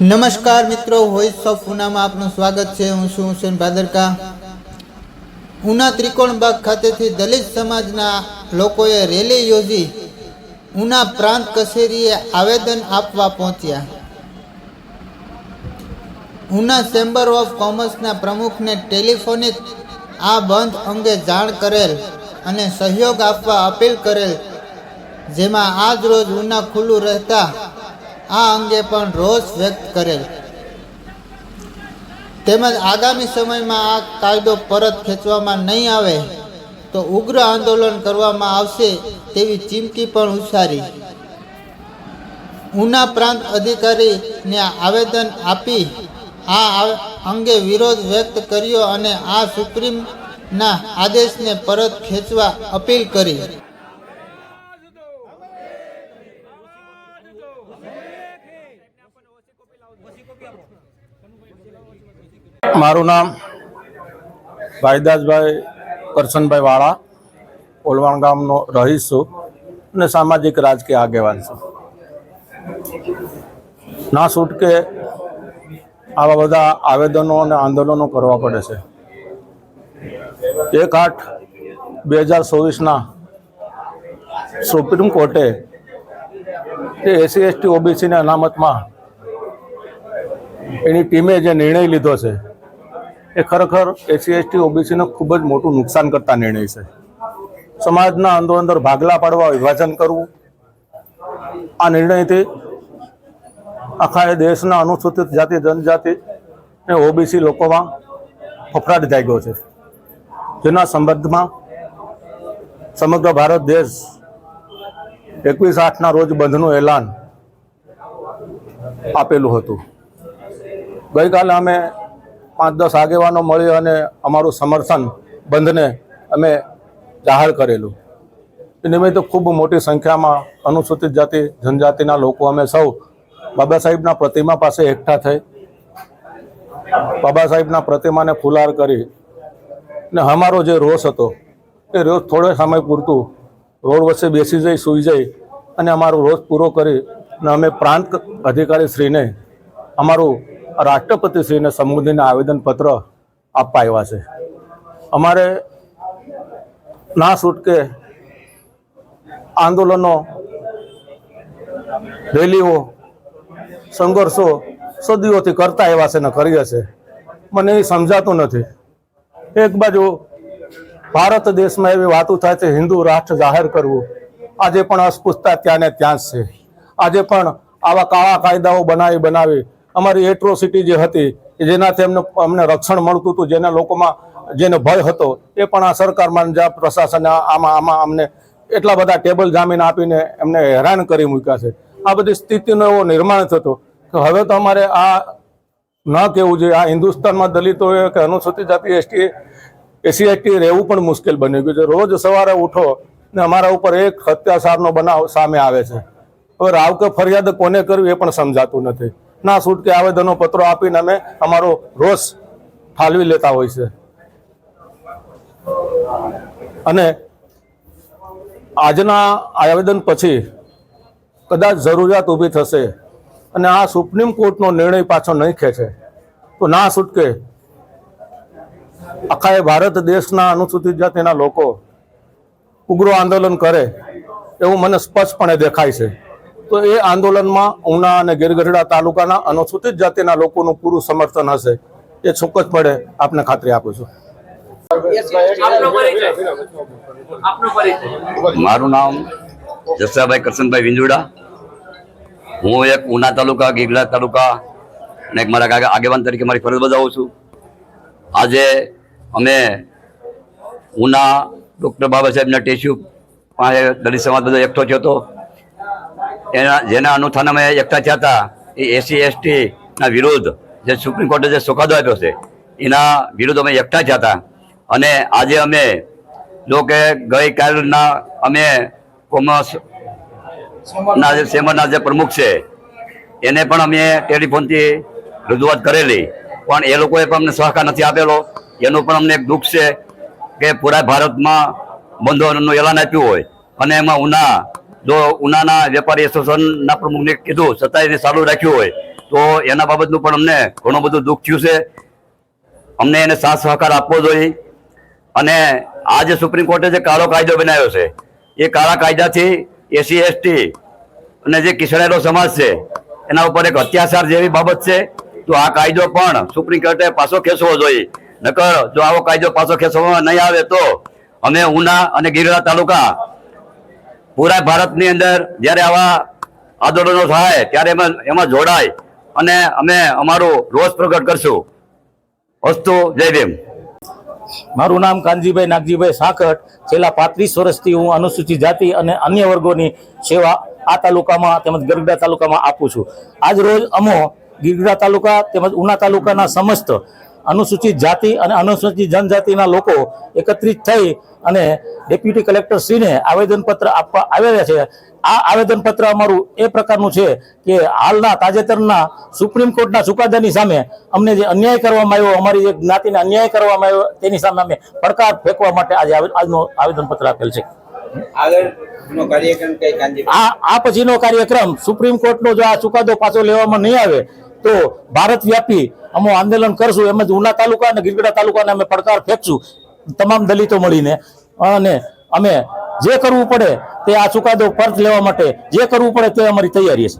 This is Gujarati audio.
નમસ્કાર મિત્રો, વોઇસ ઓફ ઉનામાં આપનું સ્વાગત છે। હું છું હુસેન ભાદરકા। ઉના ત્રિકોણબાગ ખાતેથી દલિત સમાજના લોકોએ રેલી યોજી ઉના પ્રાંત કચેરીએ આવેદન આપવા પહોંચ્યા। ઉના ચેમ્બર ઓફ કોમર્સના પ્રમુખને ટેલિફોનિક આ બંધ અંગે જાણ કરેલ અને સહયોગ આપવા અપીલ કરેલ, જેમાં આજ રોજ ઉના ખુલ્લું રહેતા આ અંગે પણ રોષ વ્યક્ત કરેલ, તેમજ આગામી સમયમાં આ કાયદો પરત ખેંચવામાં નહીં આવે તો ઉગ્ર આંદોલન કરવામાં આવશે તેવી ચીમકી પણ ઉચ્ચારી। ઉના પ્રાંત અધિકારીને આવેદન આપી આ અંગે વિરોધ વ્યક્ત કર્યો અને આ સુપ્રીમના આદેશને પરત ખેંચવા અપીલ કરી। મારું નામ ભાઈદાસભાઈ કરશનભાઈ વાળા, ઓલવાણ ગામનો રહીશ છું અને સામાજિક રાજકીય આગેવાન છું। ના છૂટકે આવા બધા આવેદનો અને આંદોલનો કરવા પડે છે। 1/8/2024 સુપ્રીમ કોર્ટે SC/ST OBCની અનામતમાં એની ટીમે જે નિર્ણય લીધો છે એ ખરેખર SC/ST OBCને ખૂબ જ મોટું નુકસાન કરતા નિર્ણય છે। સમાજના અંદર ભાગલા પાડવા, વિભાજન કરવું, આ નિર્ણયથી આખા દેશના અનુસૂચિત જાતિ, જનજાતિ અને OBC લોકોમાં ફફડાટ જાગ્યો છે, જેના સંબંધમાં સમગ્ર ભારત દેશ 21/8ના રોજ બંધનું એલાન આપેલું હતું। ગઈકાલે અમે 5-10 આગેવાનો મળી અને અમારું સમર્થન બંધને અમે જાહેર કરેલું। એ નિમિત્તે ખૂબ મોટી સંખ્યામાં અનુસૂચિત જાતિ, જનજાતિના લોકો અમે સૌ બાબા સાહેબના પ્રતિમા પાસે એકઠા થઈ બાબા સાહેબના પ્રતિમાને ફુલાર કરી ને અમારો જે રોષ હતો એ રોષ થોડો સમય પૂરતું રોડ વચ્ચે બેસી જઈ, સૂઈ જઈ અને અમારો રોષ પૂરો કરી અને અમે પ્રાંત અધિકારીશ્રીને અમારું રાષ્ટ્રપતિશ્રીને સંબોધીને આવેદનપત્ર આપવા આવ્યા છે। અમારે ના છૂટકે આંદોલનો, રેલીઓ, સંઘર્ષો સદીઓથી કરતા આવ્યા છે ને કરીએ છે। મને એ સમજાતું નથી। એક બાજુ ભારત દેશમાં એવી વાતો થાય છે હિન્દુ રાષ્ટ્ર જાહેર કરવું, આજે પણ અસ્પૃશ્યતા ત્યાં ને ત્યાં જ છે। આજે પણ આવા કાળા કાયદાઓ બનાવી અમારી એટ્રોસિટી જે હતી જેનાથી અમને રક્ષણ મળતું હતું, જેના લોકોમાં જેને ભય હતો, એ પણ આ સરકારમાં, પ્રશાસન આમાં અમને એટલા બધા ટેબલ જામીન આપીને એમને હેરાન કરી મૂક્યા છે। આ બધી સ્થિતિનો એવો નિર્માણ થતો કે હવે તો અમારે આ ન કહેવું જોઈએ। આ હિન્દુસ્તાનમાં દલિતોએ કે અનુસૂચિત જાતિ, SC/ST રહેવું પણ મુશ્કેલ બની ગયું છે। રોજ સવારે ઉઠો ને અમારા ઉપર એક અત્યાચારનો બનાવ સામે આવે છે। હવે રાવ કે ફરિયાદ કોને કરવી એ પણ સમજાતું નથી। ના છૂટકે આવેદનો પત્રો આપીને અમે અમારો રોષ ઠાલવી લેતા હોય છે। અને આજના આવેદન પછી કદાચ જરૂરિયાત ઊભી થશે અને આ સુપ્રીમ કોર્ટનો નિર્ણય પાછો નહીં ખેંચે તો ના છૂટકે આખા ભારત દેશના અનુસૂચિત જાતિના લોકો ઉગ્ર આંદોલન કરે એવું મને સ્પષ્ટપણે દેખાય છે। તો એ આંદોલનમાં ઉના અને ગીરગઢડા તાલુકાના અનુસૂચિત જાતિના લોકોનું પૂરું સમર્થન હશે, એ ચોક્કસપણે આપને ખાતરી આપું છું। મારું નામ જસાભાઈ કરશનભાઈ વિંજુડા। હું એક ઉના તાલુકા, ગીરગઢડા તાલુકા અને એક મારા આગેવાન તરીકે મારી ફરજ બજાવું છું। આજે અમે ઉના ડૉક્ટર બાબા સાહેબના ટેસ્યુ પાસે દલિત સમાજ બધો એકઠો થયો હતો। જેના અનુથાને અમે એકઠા થયા હતા એ SC/ST ના વિરુદ્ધ જે સુપ્રીમ કોર્ટે જે ચુકાદો આપ્યો છે એના વિરુદ્ધ અમે એકઠા થયા હતા। અને આજે અમે કે ગઈકાલના અમે કોમર્સના જે ચેમ્બરના જે પ્રમુખ છે એને પણ અમે ટેલિફોનથી રજૂઆત કરેલી, પણ એ લોકોએ પણ અમને સહકાર નથી આપેલો। એનું પણ અમને એક દુઃખ છે કે પૂરા ભારતમાં બંધોનું એલાન આપ્યું હોય અને એમાં ઉનાના વેપારી એસોસિએશનના પ્રમુખને કીધું છતાં એને ચાલુ રાખ્યું હોય તો એના બાબતનું પણ અમને ઘણું બધું દુઃખ થયું છે. અમને એને સાથ સહકાર આપવો જોઈએ. અને આ જે સુપ્રીમ કોર્ટે જે કાળો કાયદો બનાવ્યો છે એ કાળા કાયદાથી એસસી એસટી અને જે કિસણેલો સમાજ છે એના ઉપર એક અત્યાચાર જેવી બાબત છે. તો આ કાયદો પણ સુપ્રીમ કોર્ટે પાછો ખેંચવો જોઈએ. નકર જો આવો કાયદો પાછો ખેંચવામાં નહીં આવે તો અમે ઉના અને ગિરિરા તાલુકા પૂરા ભારતની અંદર જ્યારે આવા આંદોલનો થાય ત્યારે એમાં જોડાય અને અમે અમારું રોષ પ્રગટ કરશું. અસ્તુ, જય ભીમ. મારું નામ કાનજીભાઈ નાગજીભાઈ સાકટ. છેલ્લા 35 વર્ષથી હું અનુસૂચિત જાતિ અને અન્ય વર્ગોની સેવા આ તાલુકામાં તેમજ ગરગડા તાલુકામાં આપું છું. આજ રોજ અમો ગિરગડા તાલુકા તેમજ ઉના તાલુકાના સમસ્ત અનુસૂચિત જાતિ અને અનુસૂચિત જનજાતિના લોકો એકત્રિત થઈ અને ડેપ્યુટી કલેક્ટર શ્રીને આવેદનપત્ર આપવા આવ્યા છે. આ આવેદનપત્ર અમારું એ પ્રકારનું છે કે હાલના તાજેતરના સુપ્રીમ કોર્ટના ચુકાદાની સામે અમને જે અન્યાય કરવામાં આવ્યો, અમારી જે જ્ઞાતિને અન્યાય કરવામાં આવ્યો તેની સામે અમે પડકાર ફેંકવા માટે આજે આજનો આવેદનપત્ર આપેલ છે. આ પછીનો કાર્યક્રમ સુપ્રીમ કોર્ટનો જો આ ચુકાદો પાછો લેવામાં નહીં આવે તો ભારત વ્યાપી અમે આંદોલન કરશું. એમ જ ઉના તાલુકા અને ગિરગડા તાલુકાને અમે પડકાર ફેંકશું તમામ દલિતો મળીને. અને અમે જે કરવું પડે તે આ ચુકાદો પરત લેવા માટે જે કરવું પડે તે અમારી તૈયારી છે.